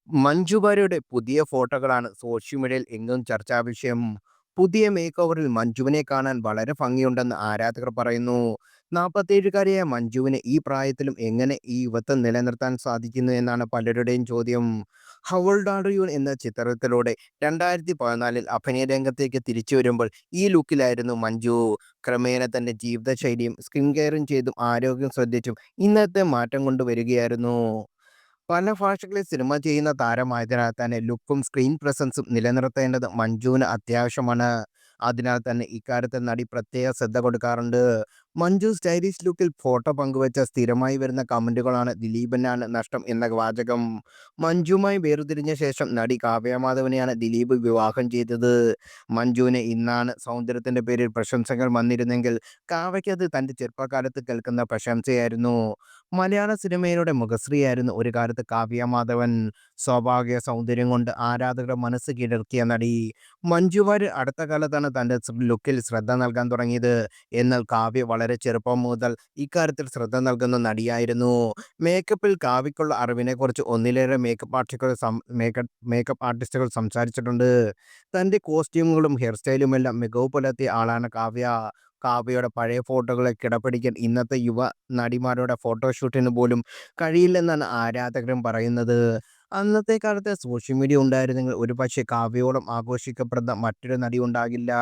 മഞ്ജു വാര്യരുടെ പുതിയ ഫോട്ടോകളാണ് സോഷ്യൽ മീഡിയയിൽ എങ്ങും ചർച്ചാ വിഷയം. പുതിയ മേക്ക് ഓവറിൽ മഞ്ജുവിനെ കാണാൻ വളരെ ഭംഗിയുണ്ടെന്ന് ആരാധകർ പറയുന്നു. 47-കാരിയായ മഞ്ജുവിന് ഈ പ്രായത്തിലും എങ്ങനെ ഈ യുവത്വം നിലനിർത്താൻ സാധിക്കുന്നു എന്നാണ് പലരുടെയും ചോദ്യം. ഹൗ ഓൾഡ് ആർ യു എന്ന ചിത്രത്തിലൂടെ 2014-ൽ അഭിനയ രംഗത്തേക്ക് തിരിച്ചു വരുമ്പോൾ ഈ ലുക്കിലായിരുന്നു മഞ്ജു. ക്രമേണ തന്റെ ജീവിതശൈലിയും സ്കിൻ കെയറും ചെയ്തും ആരോഗ്യം ശ്രദ്ധിച്ചും ഇന്നത്തെ മാറ്റം കൊണ്ടുവരികയായിരുന്നു. പല ഭാഷകളിൽ സിനിമ ചെയ്യുന്ന താരമായതിനാൽ തന്നെ ലുക്കും സ്ക്രീൻ പ്രസൻസും നിലനിർത്തേണ്ടത് മഞ്ജുവിന് അത്യാവശ്യമാണ്. അതിനാൽ തന്നെ ഇക്കാര്യത്തിൽ നടി പ്രത്യേക ശ്രദ്ധ കൊടുക്കാറുണ്ട്. മഞ്ജു സ്റ്റൈലിഷ് ലുക്കിൽ ഫോട്ടോ പങ്കുവച്ച സ്ഥിരമായി വരുന്ന കമന്റുകളാണ് ദിലീപിനാണ് നഷ്ടം എന്ന വാചകം. മഞ്ജുവുമായി വേർതിരിഞ്ഞ ശേഷം നടി കാവ്യ മാധവനെയാണ് ദിലീപ് വിവാഹം ചെയ്തത്. മഞ്ജുവിന് ഇന്നാണ് സൗന്ദര്യത്തിന്റെ പേരിൽ പ്രശംസകൾ വന്നിരുന്നെങ്കിൽ കാവ്യയ്ക്ക് അത് തന്റെ ചെറുപ്പകാലത്ത് കേൾക്കുന്ന പ്രശംസയായിരുന്നു. മലയാള സിനിമയിലൂടെ മുഖശ്രീയായിരുന്നു ഒരു കാലത്ത് കാവ്യ മാധവൻ. സ്വാഭാവിക സൗന്ദര്യം കൊണ്ട് ആരാധകരുടെ മനസ്സ് കീഴടക്കിയ നടി. മഞ്ജു വാര്യർ അടുത്ത കാലത്താണ് തന്റെ ലുക്കിൽ ശ്രദ്ധ നൽകാൻ തുടങ്ങിയത്. എന്നാൽ കാവ്യ വളരെ ചെറുപ്പം മുതൽ ഇക്കാര്യത്തിൽ ശ്രദ്ധ നൽകുന്ന നടിയായിരുന്നു. മേക്കപ്പിൽ കാവ്യയ്ക്കുള്ള അറിവിനെക്കുറിച്ച് ഒന്നിലേറെ മേക്കപ്പ് ആർട്ടിസ്റ്റുകൾ സംസാരിച്ചിട്ടുണ്ട്. തന്റെ കോസ്റ്റ്യൂമുകളും ഹെയർ സ്റ്റൈലുമെല്ലാം മികവ് പുലർത്തിയ ആളാണ് കാവ്യ. കാവ്യയുടെ പഴയ ഫോട്ടോകളെ കിടപിടിക്കാൻ ഇന്നത്തെ യുവ നടിമാരുടെ ഫോട്ടോഷൂട്ടിന് പോലും കഴിയില്ലെന്നാണ് ആരാധകരും പറയുന്നത്. അന്നത്തെ കാലത്ത് സോഷ്യൽ മീഡിയ ഉണ്ടായിരുന്നെങ്കിൽ ഒരുപക്ഷേ കാവ്യയോളം ആഘോഷിക്കപ്പെടുന്ന മറ്റൊരു നടി ഉണ്ടാകില്ല.